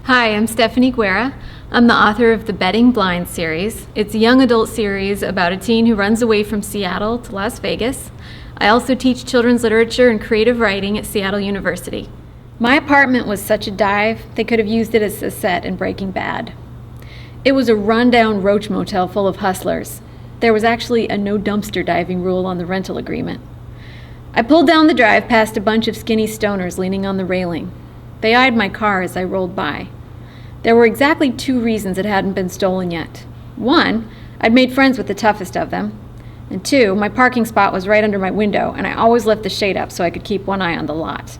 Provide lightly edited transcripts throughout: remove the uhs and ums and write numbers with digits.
Hi, I'm Stephanie Guerra. I'm the author of the Betting Blind series. It's a young adult series about a teen who runs away from Seattle to Las Vegas. I also teach children's literature and creative writing at Seattle University. My apartment was such a dive, they could have used it as a set in Breaking Bad. It was a rundown roach motel full of hustlers. There was actually a no dumpster diving rule on the rental agreement. I pulled down the drive past a bunch of skinny stoners leaning on the railing. They eyed my car as I rolled by. There were exactly 2 reasons it hadn't been stolen yet. 1, I'd made friends with the toughest of them. And 2, my parking spot was right under my window, and I always left the shade up so I could keep one eye on the lot.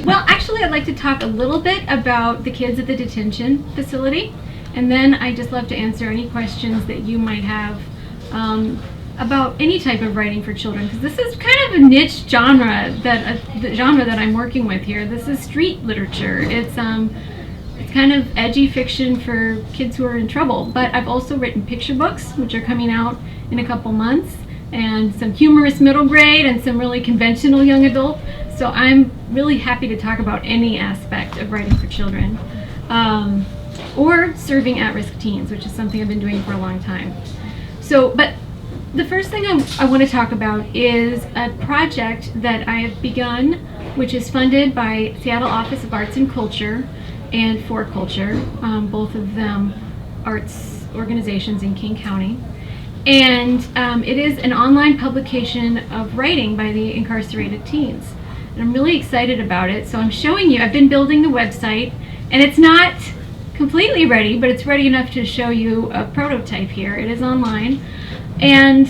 Well, actually, I'd like to talk a little bit about the kids at the detention facility, and then I'd just love to answer any questions that you might have about any type of writing for children, because this is kind of a niche genre the genre that I'm working with here. This is street literature. It's kind of edgy fiction for kids who are in trouble, but I've also written picture books, which are coming out in a couple months, and some humorous middle grade and some really conventional young adult. So I'm really happy to talk about any aspect of writing for children, or serving at-risk teens, which is something I've been doing for a long time. But the first thing I want to talk about is a project that I have begun, which is funded by Seattle Office of Arts and Culture and For Culture, both of them arts organizations in King County. And it is an online publication of writing by the incarcerated teens. And I'm really excited about it. So I'm showing you, I've been building the website, and it's not completely ready, but it's ready enough to show you a prototype here. It is online. And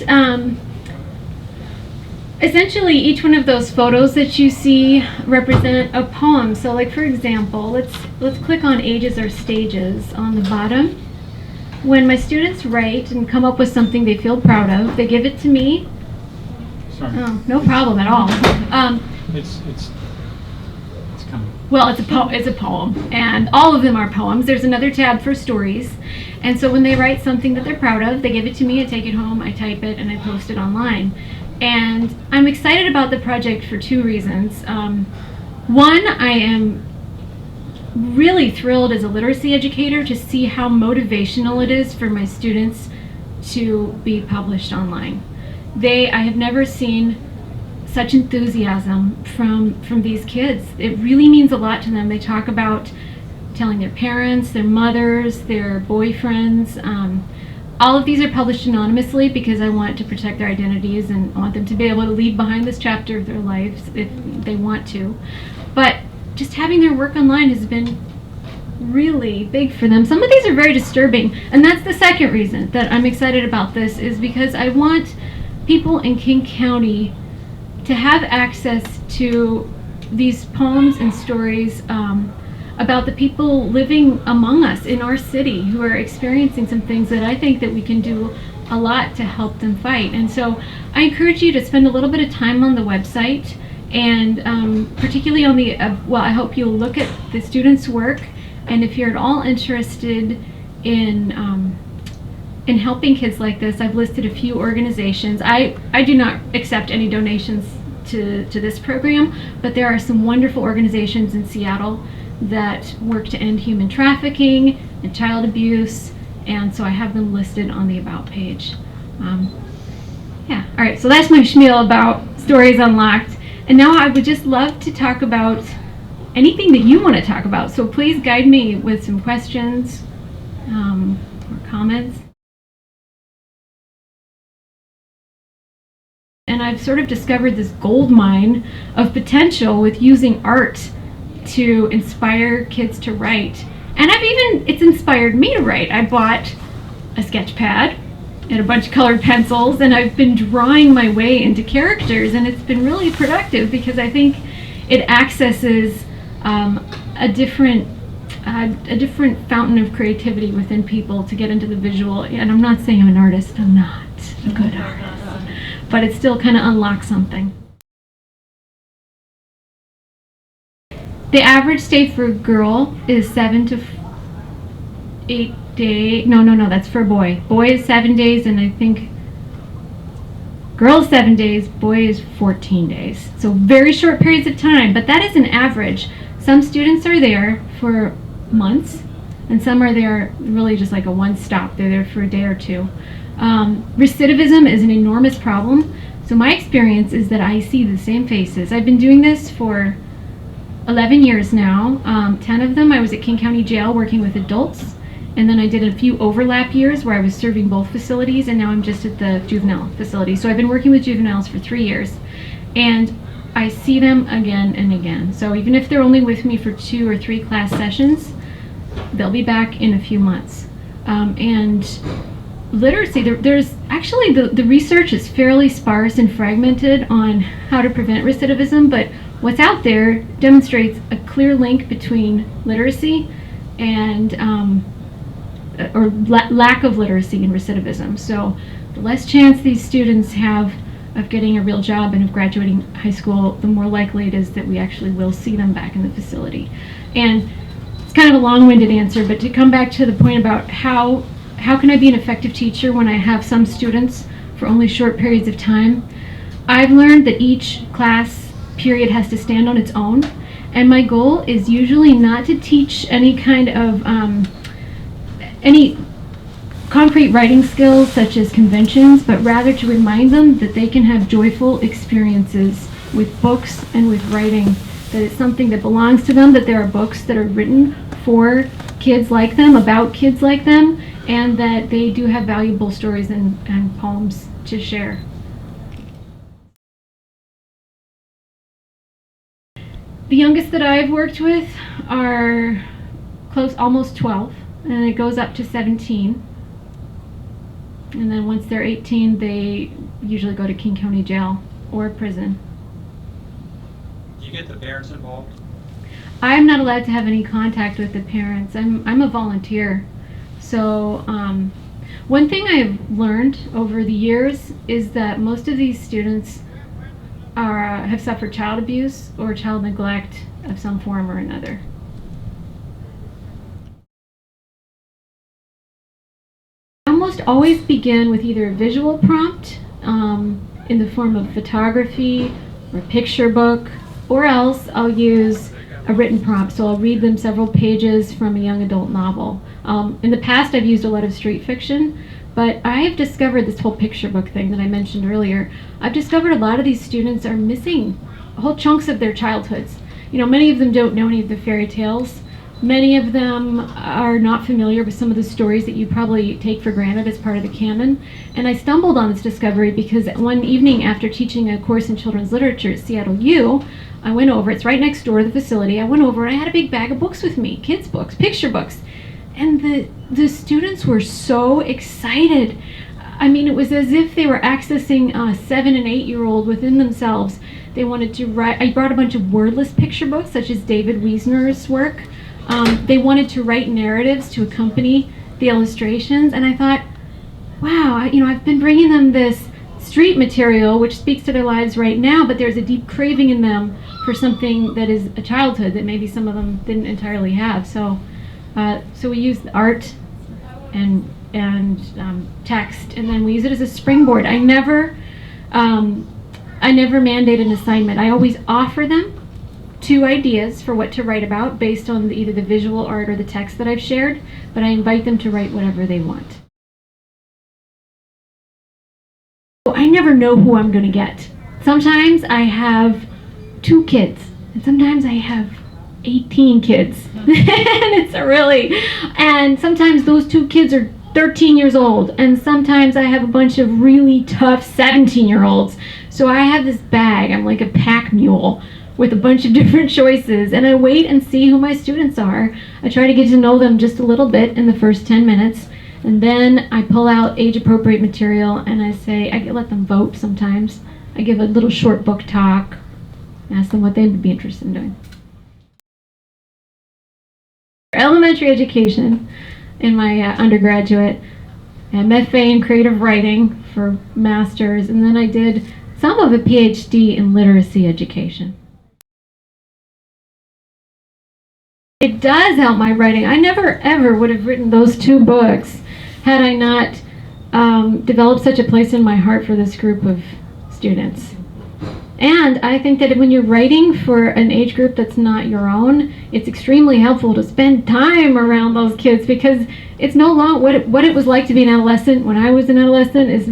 essentially each one of those photos that you see represent a poem. So like, for example, let's click on Ages or Stages on the bottom. When my students write and come up with something they feel proud of, they give it to me. Sorry. Oh, no problem at all. It's coming. Well, it's a poem, and all of them are poems. There's another tab for stories, and so when they write something that they're proud of, they give it to me. I take it home, I type it, and I post it online. And I'm excited about the project for 2 reasons. One, I am really thrilled as a literacy educator to see how motivational it is for my students to be published online. I have never seen such enthusiasm from these kids. It really means a lot to them. They talk about telling their parents, their mothers, their boyfriends. All of these are published anonymously because I want to protect their identities and want them to be able to leave behind this chapter of their lives if they want to. But just having their work online has been really big for them. Some of these are very disturbing, and that's the second reason that I'm excited about this, is because I want people in King County to have access to these poems and stories about the people living among us in our city who are experiencing some things that I think that we can do a lot to help them fight. And so I encourage you to spend a little bit of time on the website, and particularly on the, well, I hope you'll look at the students' work, and if you're at all interested in helping kids like this, I've listed a few organizations. I do not accept any donations to this program, but there are some wonderful organizations in Seattle that work to end human trafficking and child abuse, and so I have them listed on the About page. Yeah, all right, so that's my spiel about Stories Unlocked, and now I would just love to talk about anything that you want to talk about, so please guide me with some questions or comments. And I've sort of discovered this gold mine of potential with using art to inspire kids to write. And it's inspired me to write. I bought a sketch pad and a bunch of colored pencils, and I've been drawing my way into characters, and it's been really productive because I think it accesses a different fountain of creativity within people to get into the visual. And I'm not saying I'm an artist, I'm not a good artist, but it still kind of unlocks something. The average stay for a girl is 7 to 8 days. No, that's for a boy. Boy is 7 days, and I think girl is 7 days, boy is 14 days. So very short periods of time, but that is an average. Some students are there for months, and some are there really just like a one-stop. They're there for a day or two. Recidivism is an enormous problem. So my experience is that I see the same faces. I've been doing this for 11 years now. 10 of them I was at King County Jail working with adults, and then I did a few overlap years where I was serving both facilities, and now I'm just at the juvenile facility. So I've been working with juveniles for 3 years, and I see them again and again. So even if they're only with me for 2 or 3 class sessions, they'll be back in a few months. And literacy, there's actually, the research is fairly sparse and fragmented on how to prevent recidivism, but what's out there demonstrates a clear link between literacy and lack of literacy and recidivism. So the less chance these students have of getting a real job and of graduating high school, the more likely it is that we actually will see them back in the facility. And it's kind of a long-winded answer, but to come back to the point about how can I be an effective teacher when I have some students for only short periods of time, I've learned that each class period has to stand on its own, and my goal is usually not to teach any kind of any concrete writing skills such as conventions, but rather to remind them that they can have joyful experiences with books and with writing, that it's something that belongs to them, that there are books that are written for kids like them, about kids like them, and that they do have valuable stories and poems to share. The youngest that I've worked with are almost 12, and it goes up to 17. And then once they're 18, they usually go to King County Jail or prison. Do you get the parents involved? I'm not allowed to have any contact with the parents. I'm a volunteer. So one thing I've learned over the years is that most of these students have suffered child abuse or child neglect of some form or another. I almost always begin with either a visual prompt in the form of photography or picture book, or else I'll use a written prompt. So I'll read them several pages from a young adult novel. In the past I've used a lot of street fiction, but I've discovered this whole picture book thing that I mentioned earlier. I've discovered a lot of these students are missing whole chunks of their childhoods. You know, many of them don't know any of the fairy tales. Many of them are not familiar with some of the stories that you probably take for granted as part of the canon. And I stumbled on this discovery because one evening after teaching a course in children's literature at Seattle U, I went over, it's right next door to the facility, I went over and I had a big bag of books with me, kids' books, picture books. And the students were so excited. I mean, it was as if they were accessing a 7 and 8-year-old within themselves. They wanted to write. I brought a bunch of wordless picture books, such as David Wiesner's work. They wanted to write narratives to accompany the illustrations, and I thought, wow, I've been bringing them this street material, which speaks to their lives right now, but there's a deep craving in them for something that is a childhood that maybe some of them didn't entirely have. So we use art and text, and then we use it as a springboard. I never mandate an assignment. I always offer them 2 ideas for what to write about based on either the visual art or the text that I've shared, but I invite them to write whatever they want. I never know who I'm going to get. Sometimes I have 2 kids, and sometimes I have 18 kids. And sometimes those 2 kids are 13 years old, and sometimes I have a bunch of really tough 17-year-olds. So I have this bag, I'm like a pack mule with a bunch of different choices, and I wait and see who my students are. I try to get to know them just a little bit in the first 10 minutes, and then I pull out age-appropriate material, and I let them vote sometimes. I give a little short book talk, ask them what they would be interested in doing. Elementary education in my undergraduate, MFA in creative writing for master's, and then I did some of a PhD in literacy education. It does help my writing. I never ever would have written those 2 books had I not developed such a place in my heart for this group of students. And I think that when you're writing for an age group that's not your own, it's extremely helpful to spend time around those kids, because it's no longer what it was like to be an adolescent when I was an adolescent. Is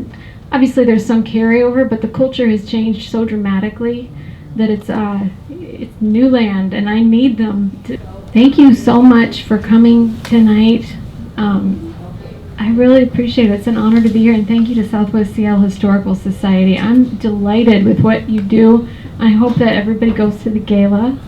obviously there's some carryover, but the culture has changed so dramatically that it's new land, and I need them to. Thank you so much for coming tonight. I really appreciate it. It's an honor to be here, and thank you to Southwest Seattle Historical Society. I'm delighted with what you do. I hope that everybody goes to the gala.